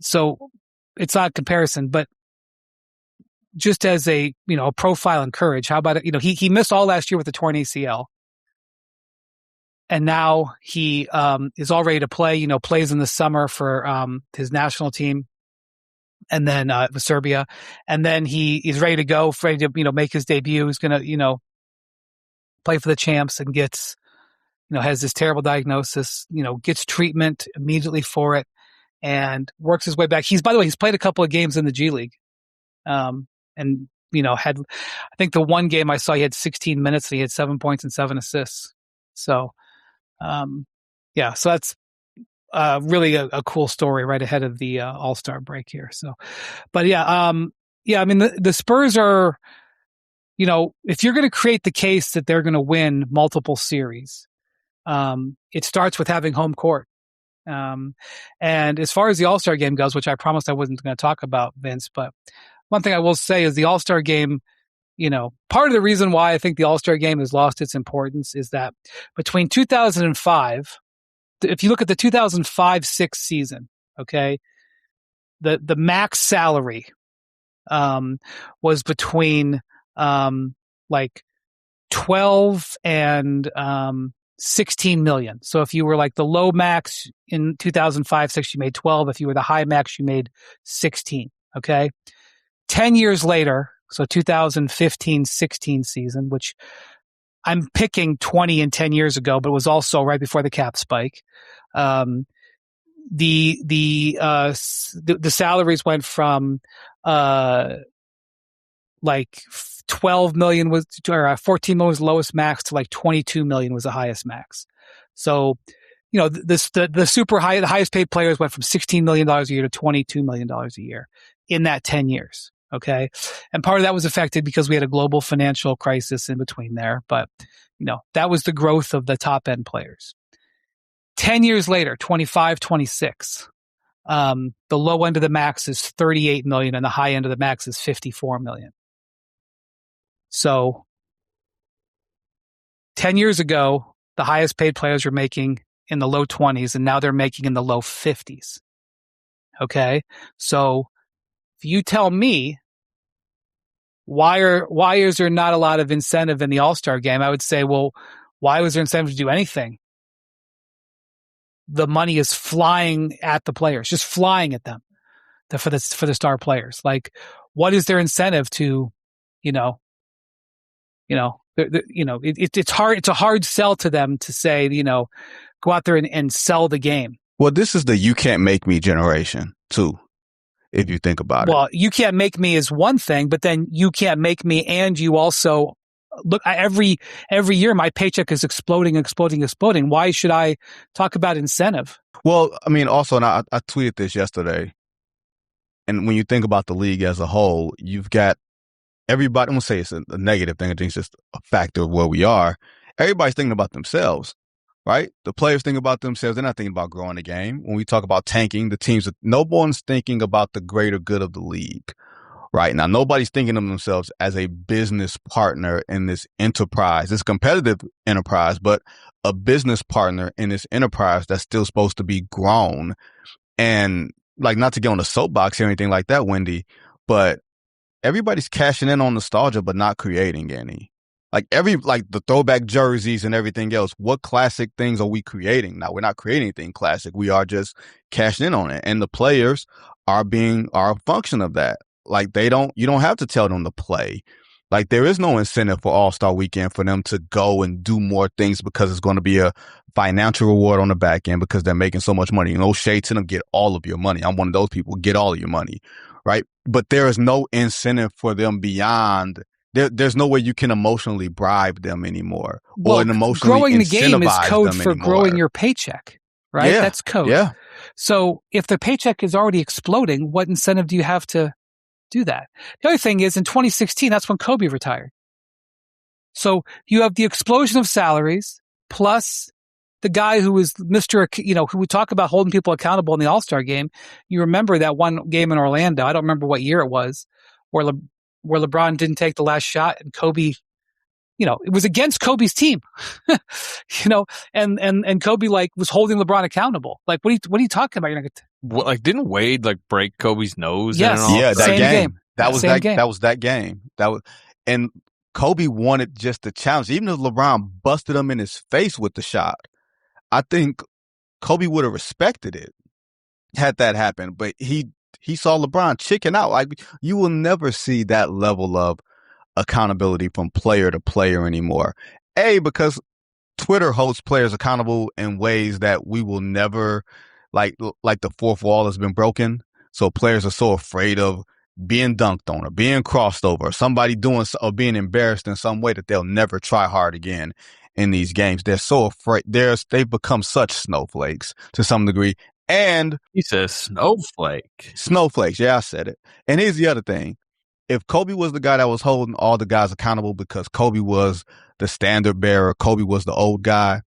So it's not comparison, but. Just as a profile and courage, how about it? He missed all last year with the torn ACL, and now he is all ready to play. Plays in the summer for his national team, and then with Serbia, and then he is ready to go, ready to make his debut. He's going to play for the champs and gets has this terrible diagnosis. Gets treatment immediately for it, and works his way back. He's played a couple of games in the G League. And, I think the one game I saw, he had 16 minutes and he had 7 points and 7 assists. So, so that's really a cool story right ahead of the All-Star break here. So, but I mean, the Spurs are, if you're going to create the case that they're going to win multiple series, it starts with having home court. And as far as the All-Star game goes, which I promised I wasn't going to talk about, Vince, but one thing I will say is the All-Star game, part of the reason why I think the All-Star game has lost its importance is that between 2005, if you look at the 2005-06 season, okay, the max salary was between like 12 and 16 million. So if you were like the low max in 2005-06, you made 12. If you were the high max, you made 16. Okay. 10 years later, so 2015-16 season, which I'm picking 20 and 10 years ago, but it was also right before the cap spike. The salaries went from like 12 million or 14 million was the lowest max to like 22 million was the highest max. So, the super high, the highest paid players went from $16 million a year to $22 million a year in that 10 years. Okay. And part of that was affected because we had a global financial crisis in between there. But, that was the growth of the top end players. 10 years later, 25, 26, the low end of the max is 38 million and the high end of the max is 54 million. So 10 years ago, the highest paid players were making in the low 20s and now they're making in the low 50s. Okay. So if you tell me why is there not a lot of incentive in the All-Star game, I would say, well, why was there incentive to do anything? The money is flying at the players, just flying at them for the star players. Like, what is their incentive to, it's hard. It's a hard sell to them to say, go out there and sell the game. Well, this is the you can't make me generation too, if you think about it. Well, you can't make me is one thing, but then you can't make me, and you also look. Every year, my paycheck is exploding. Why should I talk about incentive? Well, I mean, also, and I tweeted this yesterday. And when you think about the league as a whole, you've got everybody. I'm gonna say it's a negative thing. I think it's just a factor of where we are. Everybody's thinking about themselves. Right? The players think about themselves. They're not thinking about growing the game. When we talk about tanking, the teams, no one's thinking about the greater good of the league. Right? Now, nobody's thinking of themselves as a business partner in this enterprise, this competitive enterprise, but a business partner in this enterprise that's still supposed to be grown. And like, not to get on the soapbox or anything like that, Wendy, but everybody's cashing in on nostalgia, but not creating any. Like the throwback jerseys and everything else, what classic things are we creating? Now, we're not creating anything classic. We are just cashing in on it. And the players are a function of that. Like you don't have to tell them to play. Like there is no incentive for All-Star Weekend for them to go and do more things because it's going to be a financial reward on the back end because they're making so much money. No shade to them, get all of your money. I'm one of those people, get all of your money. Right. But there is no incentive for them beyond. There's no way you can emotionally bribe them anymore, or emotionally growing the game is code for anymore. Growing your paycheck, right? Yeah, that's code. Yeah. So if the paycheck is already exploding, what incentive do you have to do that? The other thing is in 2016, that's when Kobe retired. So you have the explosion of salaries plus the guy who was who would talk about holding people accountable in the All-Star game. You remember that one game in Orlando. I don't remember what year it was where LeBron didn't take the last shot and Kobe, it was against Kobe's team, and Kobe was holding LeBron accountable. Like, what are you talking about? You're not gonna didn't Wade break Kobe's nose? Yes. Yeah, that game. That was that game. And Kobe wanted just the challenge. Even if LeBron busted him in his face with the shot, I think Kobe would have respected it had that happened. But he saw LeBron chicken out. Like, you will never see that level of accountability from player to player anymore. Because Twitter holds players accountable in ways that we will never, like the fourth wall has been broken. So players are so afraid of being dunked on or being crossed over, or somebody or being embarrassed in some way that they'll never try hard again in these games. They're so afraid. They've become such snowflakes to some degree. And he says snowflakes. Yeah, I said it. And here's the other thing. If Kobe was the guy that was holding all the guys accountable because Kobe was the standard bearer, Kobe was the old guy,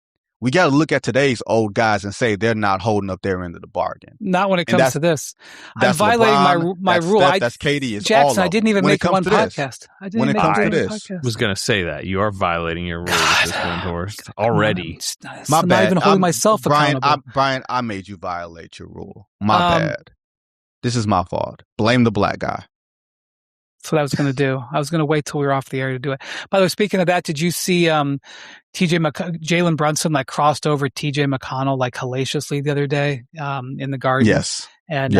we got to look at today's old guys and say they're not holding up their end of the bargin. Not when it comes to this. I'm violating LeBron, my rule. That's KD. It's Jackson, all I didn't even make one podcast. I was going to say that. You are violating your rules with Windhorst already. My bad. Not even holding myself accountable. Brian, I made you violate your rule. My bad. This is my fault. Blame the black guy. That's what I was going to do. I was going to wait till we were off the air to do it. By the way, speaking of that, did you see Jalen Brunson crossed over TJ McConnell hellaciously the other day in the Garden? Yes. And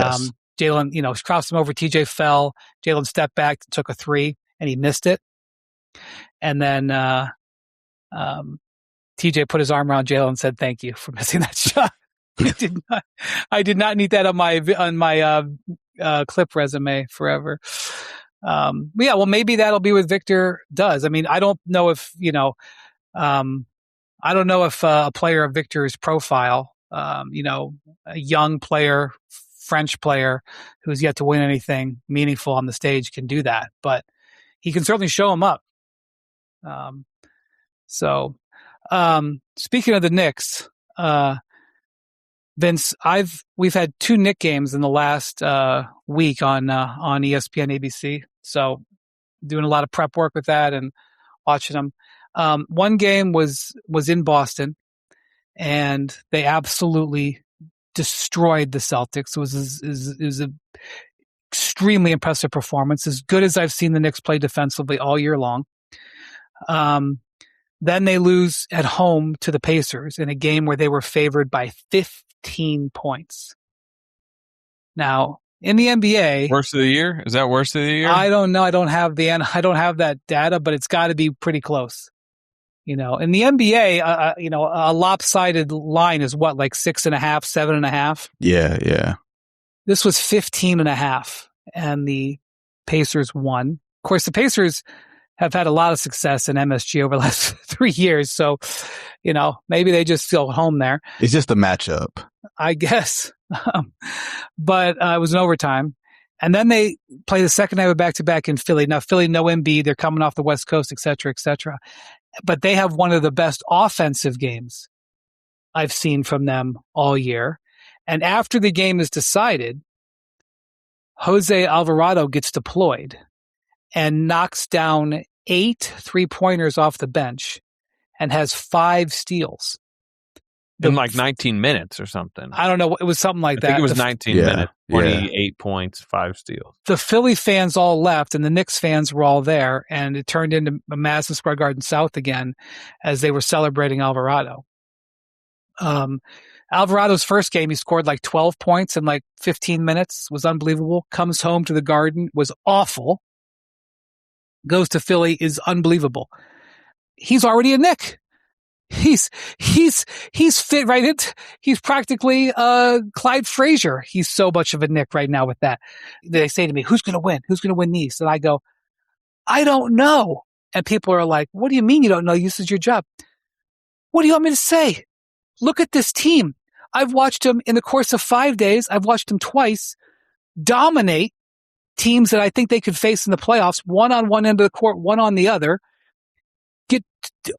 Jalen, crossed him over. TJ fell. Jalen stepped back, took a three, and he missed it. And then TJ put his arm around Jalen and said, "Thank you for missing that shot." I did not need that on my clip resume forever. Maybe that'll be what Victor does. I mean, I don't know if a player of Victor's profile, a young player, French player who's yet to win anything meaningful on the stage can do that, but he can certainly show him up. Speaking of the Knicks, Vince, we've had 2 Knicks games in the last week on ESPN ABC. So doing a lot of prep work with that and watching them. One game was in Boston, and they absolutely destroyed the Celtics. It was an extremely impressive performance, as good as I've seen the Knicks play defensively all year long. Then they lose at home to the Pacers in a game where they were favored by 15 points. Now, in the NBA, worst of the year? Is that worst of the year? I don't know. I don't have that data, but it's got to be pretty close. In the NBA, a lopsided line is what, like 6.5, 7.5? Yeah. This was 15.5, and the Pacers won. Of course, the Pacers have had a lot of success in MSG over the last 3 years. So, maybe they just feel home there. It's just a matchup, I guess. But it was an overtime. And then they play the second night of back-to-back in Philly. Now, Philly, no Wemby. They're coming off the West Coast, et cetera, et cetera. But they have one of the best offensive games I've seen from them all year. And after the game is decided, Jose Alvarado gets deployed and knocks down 8 3-pointers off the bench and has 5 steals. In like 19 minutes or something. I don't know. It was something like that. I think it was 19 minutes, 28 points, 5 steals. The Philly fans all left, and the Knicks fans were all there, and it turned into a Madison Square Garden South again as they were celebrating Alvarado. Alvarado's first game, he scored like 12 points in like 15 minutes, was unbelievable. Comes home to the Garden, was awful. Goes to Philly, is unbelievable. He's already a Knick. He's fit right into, he's practically Clyde Frazier. He's so much of a Knick right now with that. They say to me, who's going to win? Who's going to win these? And I go, I don't know. And people are like, what do you mean you don't know? This is your job. What do you want me to say? Look at this team. I've watched them in the course of 5 days. I've watched them twice dominate teams that I think they could face in the playoffs, one on one end of the court, one on the other, get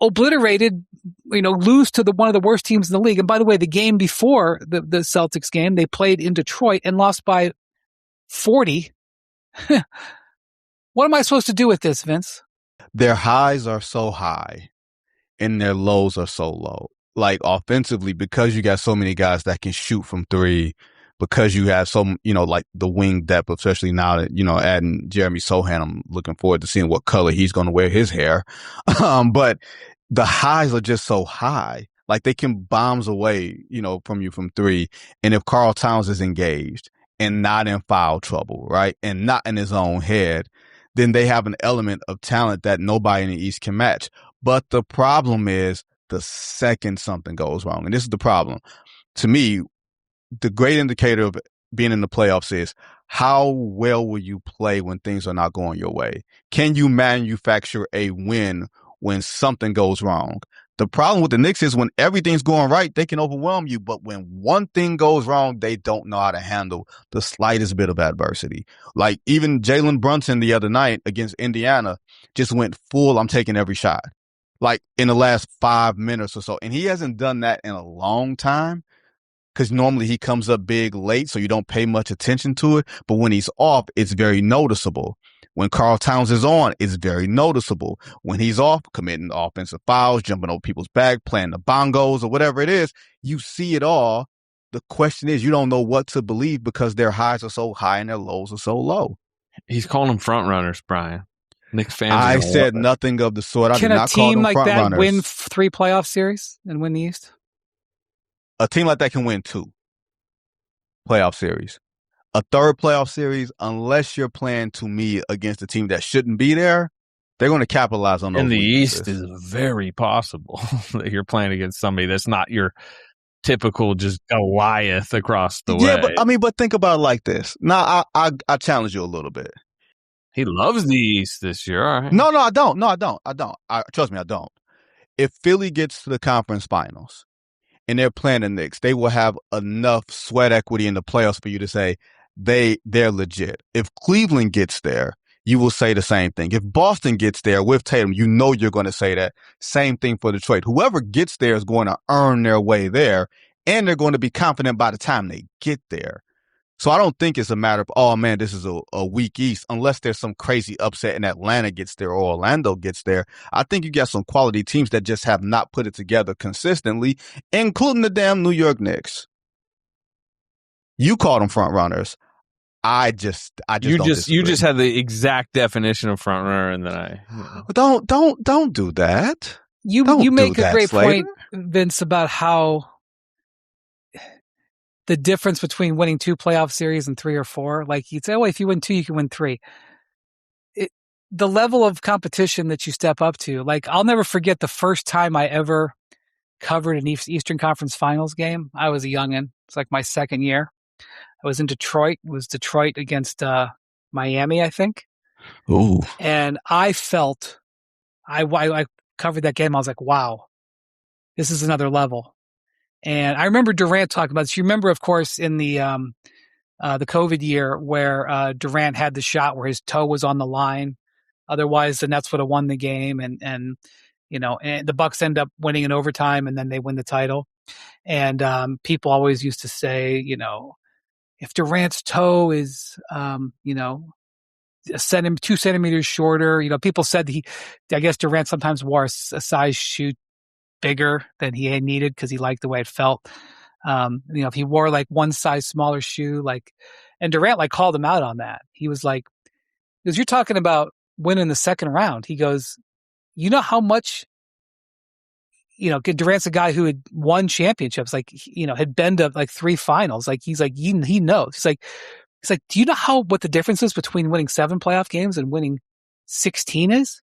obliterated, lose to one of the worst teams in the league. And by the way, the game before the Celtics game, they played in Detroit and lost by 40. What am I supposed to do with this, Vince? Their highs are so high and their lows are so low. Like offensively, because you got so many guys that can shoot from 3, because you have some, like the wing depth, especially now that, adding Jeremy Sohan, I'm looking forward to seeing what color he's going to wear his hair. But the highs are just so high. Like they can bombs away, from you from 3. And if Karl Towns is engaged and not in foul trouble, right, and not in his own head, then they have an element of talent that nobody in the East can match. But the problem is the second something goes wrong. And this is the problem. To me, the great indicator of being in the playoffs is how well will you play when things are not going your way? Can you manufacture a win when something goes wrong? The problem with the Knicks is when everything's going right, they can overwhelm you. But when one thing goes wrong, they don't know how to handle the slightest bit of adversity. Like even Jalen Brunson the other night against Indiana just went full, I'm taking every shot. Like in the last 5 minutes or so. And he hasn't done that in a long time because normally he comes up big late, so you don't pay much attention to it. But when he's off, it's very noticeable. When Karl Towns is on, it's very noticeable. When he's off, committing offensive fouls, jumping over people's back, playing the bongos or whatever it is, you see it all. The question is, you don't know what to believe because their highs are so high and their lows are so low. He's calling them front runners, Brian. Knicks fans. I said nothing of the sort. I did not call them front runners. Can a team like that win 3 playoff series and win the East? A team like that can win 2 playoff series. A third playoff series, unless you're playing, to me, against a team that shouldn't be there, they're going to capitalize on those. In the weaknesses. East is very possible that you're playing against somebody that's not your typical just Goliath across the way. Yeah, but think about it like this. Now, I challenge you a little bit. He loves the East this year. All right. No, I don't. Trust me, I don't. If Philly gets to the conference finals and they're playing the Knicks, they will have enough sweat equity in the playoffs for you to say they're legit. If Cleveland gets there, you will say the same thing. If Boston gets there with Tatum, you're going to say that. Same thing for Detroit. Whoever gets there is going to earn their way there. and they're going to be confident by the time they get there. So I don't think it's a matter of, oh man, this is a weak East, unless there's some crazy upset and Atlanta gets there or Orlando gets there. I think you got some quality teams that just have not put it together consistently, including the damn New York Knicks. You called them front runners. I just you don't disagree. You just had the exact definition of front runner, and then Don't do that. You make a great point, Vince, about how the difference between winning 2 playoff series and 3 or 4. Like you'd say, oh, if you win 2, you can win 3. The level of competition that you step up to, like I'll never forget the first time I ever covered an Eastern Conference Finals game. I was a youngin'. It's like my second year. I was in Detroit. It was Detroit against Miami, I think. Ooh. And I felt, I covered that game. I was like, wow, this is another level. And I remember Durant talking about this. You remember, of course, in the COVID year where Durant had the shot where his toe was on the line. Otherwise, the Nets would have won the game, and the Bucks end up winning in overtime, and then they win the title. And people always used to say, if Durant's toe is, 2 centimeters shorter, people said I guess Durant sometimes wore a size shoe bigger than he had needed because he liked the way it felt. If he wore like 1 size smaller shoe, and Durant called him out on that. He was like, because you're talking about winning the second round. He goes, you know how much, Durant's a guy who had won championships, had been to 3 finals. He's like, he knows. He's like, do you know what the difference is between winning 7 playoff games and winning 16 is?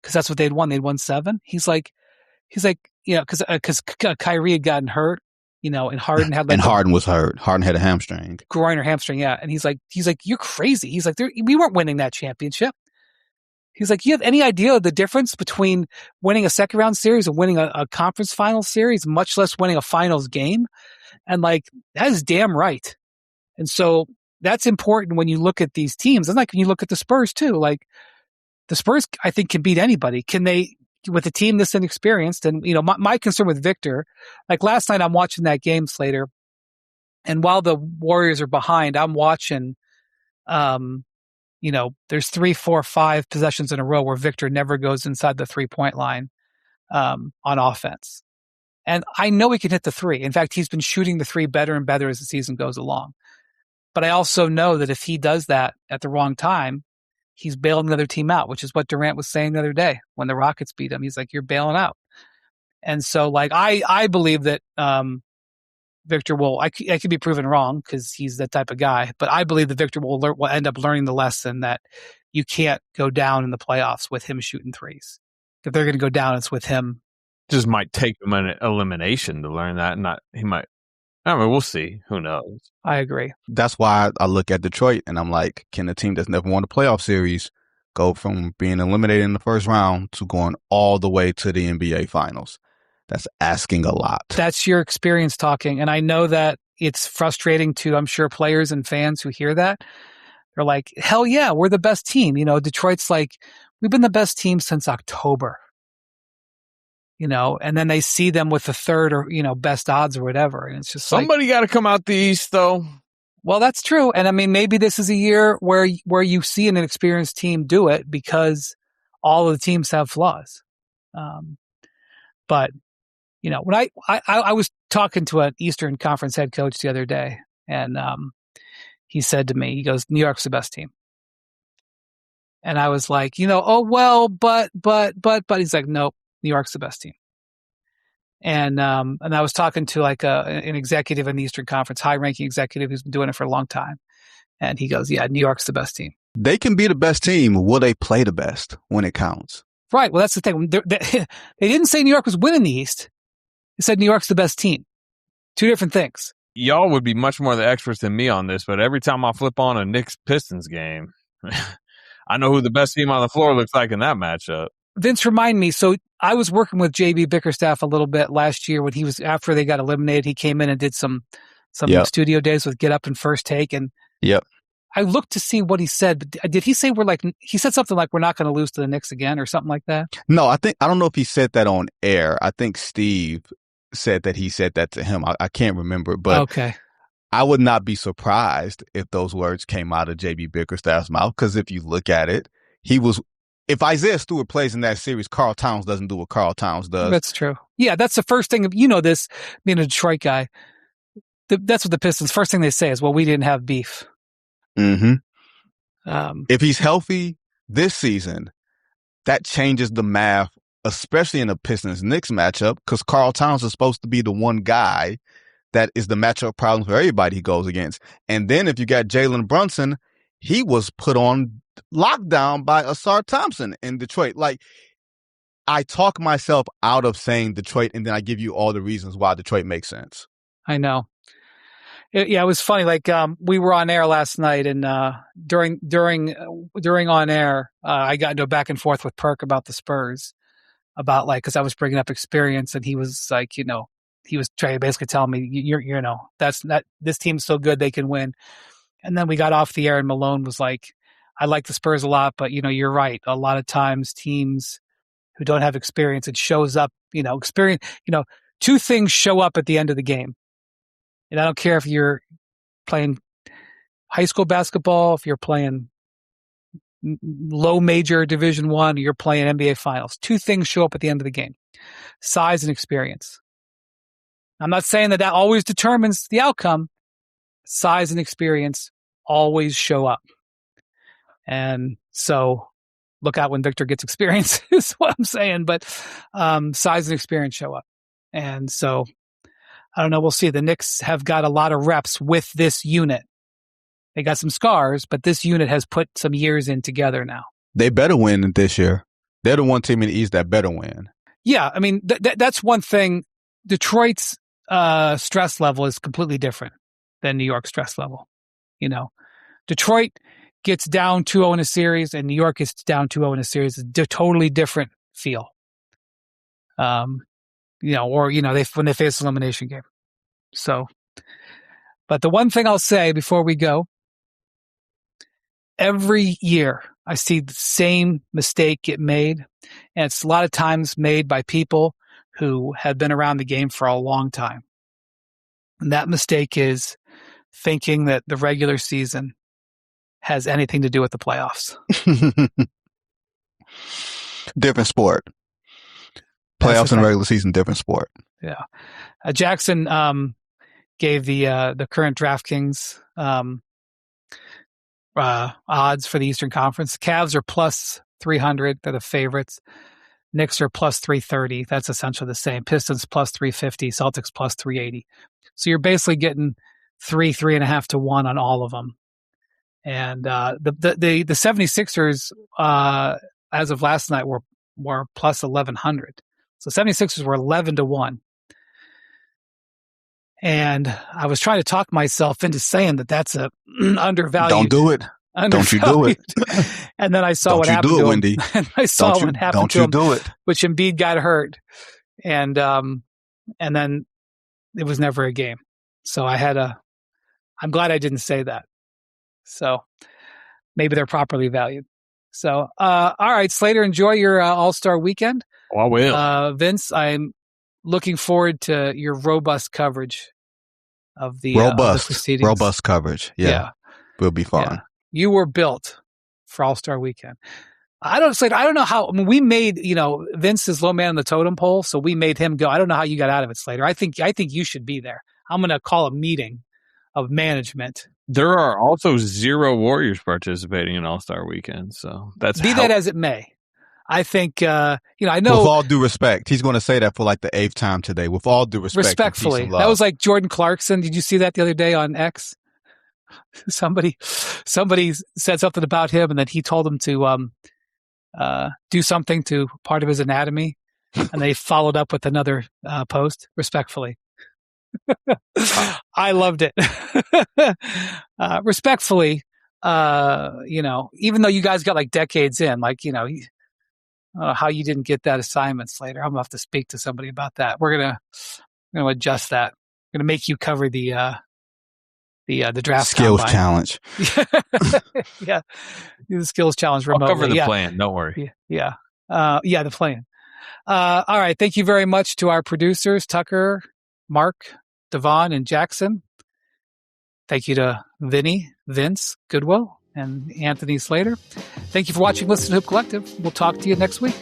Because that's what they'd won. They'd won 7. He's like, because Kyrie had gotten hurt, and Harden had and Harden was hurt. Harden had a hamstring, groin or hamstring, yeah. And he's like, you're crazy. He's like, we weren't winning that championship. He's like, you have any idea of the difference between winning a second round series and winning a conference final series, much less winning a finals game? And that is damn right. And so that's important when you look at these teams. And when you look at the Spurs too, the Spurs, I think, can beat anybody. Can they, with a team this inexperienced? And, my concern with Victor, last night I'm watching that game, Slater, and while the Warriors are behind, I'm watching, there's 3, 4, 5 possessions in a row where Victor never goes inside the 3-point line on offense. And I know he can hit the 3. In fact, he's been shooting the 3 better and better as the season goes along. But I also know that if he does that at the wrong time, he's bailing the other team out, which is what Durant was saying the other day when the Rockets beat him. He's like, you're bailing out. And so I believe that Victor will, I could be proven wrong because he's that type of guy, but I believe that Victor will end up learning the lesson that you can't go down in the playoffs with him shooting 3s. If they're going to go down, it's with him. Just might take him an elimination to learn that. We'll see. Who knows? I agree. That's why I look at Detroit and I'm like, can a team that's never won a playoff series go from being eliminated in the first round to going all the way to the NBA Finals? That's asking a lot. That's your experience talking. And I know that it's frustrating to, I'm sure, players and fans who hear that. They're like, hell yeah, we're the best team. Detroit's like, we've been the best team since October. And then they see them with the 3rd or, best odds or whatever. And it's just somebody got to come out the East, though. Well, that's true. And I mean, maybe this is a year where you see an inexperienced team do it because all of the teams have flaws. But when I was talking to an Eastern Conference head coach the other day, and he said to me, he goes, New York's the best team. And I was like, oh, well, but he's like, nope, New York's the best team. And I was talking to an executive in the Eastern Conference, high-ranking executive who's been doing it for a long time. And he goes, yeah, New York's the best team. They can be the best team. Will they play the best when it counts? Right. Well, that's the thing. They didn't say New York was winning the East. They said New York's the best team. 2 different things. Y'all would be much more the experts than me on this, but every time I flip on a Knicks-Pistons game, I know who the best team on the floor looks like in that matchup. Vince, remind me. So I was working with JB Bickerstaff a little bit last year when he was, after they got eliminated, he came in and did some studio days with Get Up and First Take. And I looked to see what he said, but did he say he said something like we're not going to lose to the Knicks again or something like that? No, I don't know if he said that on air. I think Steve said that he said that to him. I can't remember, but okay. I would not be surprised if those words came out of JB Bickerstaff's mouth, because if you look at it, if Isaiah Stewart plays in that series, Karl Towns doesn't do what Karl Towns does. That's true. Yeah, that's the first thing. You know this, being a Detroit guy. That's what the Pistons, first thing they say is, well, we didn't have beef. Mm-hmm. If he's healthy this season, that changes the math, especially in the Pistons-Knicks matchup, because Karl Towns is supposed to be the one guy that is the matchup problem for everybody he goes against. And then if you got Jalen Brunson, he was put on lockdown by Asar Thompson in Detroit. Like, I talk myself out of saying Detroit, and then I give you all the reasons why Detroit makes sense. I know. It was funny. Like, we were on air last night, and during on air, I got into a back and forth with Perk about the Spurs, about because I was bringing up experience, and he was like, he was trying to basically tell me, this team's so good they can win. And then we got off the air, and Malone was like, I like the Spurs a lot, but you're right. A lot of times teams who don't have experience, it shows up. Experience. Two things show up at the end of the game. And I don't care if you're playing high school basketball, if you're playing low major Division I, or you're playing NBA Finals. Two things show up at the end of the game: size and experience. I'm not saying that always determines the outcome. Size and experience always show up. And so look out when Victor gets experience is what I'm saying. But size and experience show up. And so I don't know. We'll see. The Knicks have got a lot of reps with this unit. They got some scars, but this unit has put some years in together now. They better win this year. They're the one team in the East that better win. Yeah, I mean, that's one thing. Detroit's stress level is completely different than New York's stress level. Detroit gets down 2-0 in a series, and New York gets down 2-0 in a series. It's a totally different feel. When they face an elimination game. So, but the one thing I'll say before we go, every year I see the same mistake get made, and it's a lot of times made by people who have been around the game for a long time. And that mistake is thinking that the regular season has anything to do with the playoffs. Different sport. Playoffs and regular season, different sport. Yeah. Jackson gave the current DraftKings odds for the Eastern Conference. Cavs are plus 300. They're the favorites. Knicks are plus 330. That's essentially the same. Pistons plus 350. Celtics plus 380. So you're basically getting 3.5 to 1 on all of them. And the 76ers, as of last night, were plus 1,100. So 76ers were 11 to 1. And I was trying to talk myself into saying that that's a undervalued. Don't do it. Don't you do it. And then I saw what happened to him. Wendy. And I saw what happened to him. Don't you do it. Which Embiid got hurt. And then it was never a game. So I'm glad I didn't say that. So maybe they're properly valued. So, all right, Slater, enjoy your All-Star weekend. Oh, I will. Vince, I'm looking forward to your robust coverage of the proceedings. Robust coverage. Yeah. Will be fun. Yeah. You were built for All-Star weekend. I don't know how. I mean, we made, Vince is low man on the totem pole, so we made him go. I don't know how you got out of it, Slater. I think you should be there. I'm going to call a meeting of management. There are also 0 Warriors participating in All-Star Weekend, so that's that as it may. I think I know. With all due respect, he's going to say that for like the 8th time today. With all due respect, respectfully, that was like Jordan Clarkson. Did you see that the other day on X? Somebody said something about him, and then he told him to do something to part of his anatomy, and they followed up with another post. Respectfully. I loved it. Respectfully, even though you guys got like decades in, how you didn't get that assignment, Slater. I'm gonna have to speak to somebody about that. We're gonna adjust that. We're gonna make you cover the draft skills combine. Challenge. Yeah, the skills challenge remotely. I'll cover the plan. Don't worry. Yeah, the plan. All right. Thank you very much to our producers, Tucker, Mark, Devon, and Jackson. Thank you to Vinny, Vince, Goodwill, and Anthony Slater. Thank you for watching Listen to Hoop Collective. We'll talk to you next week.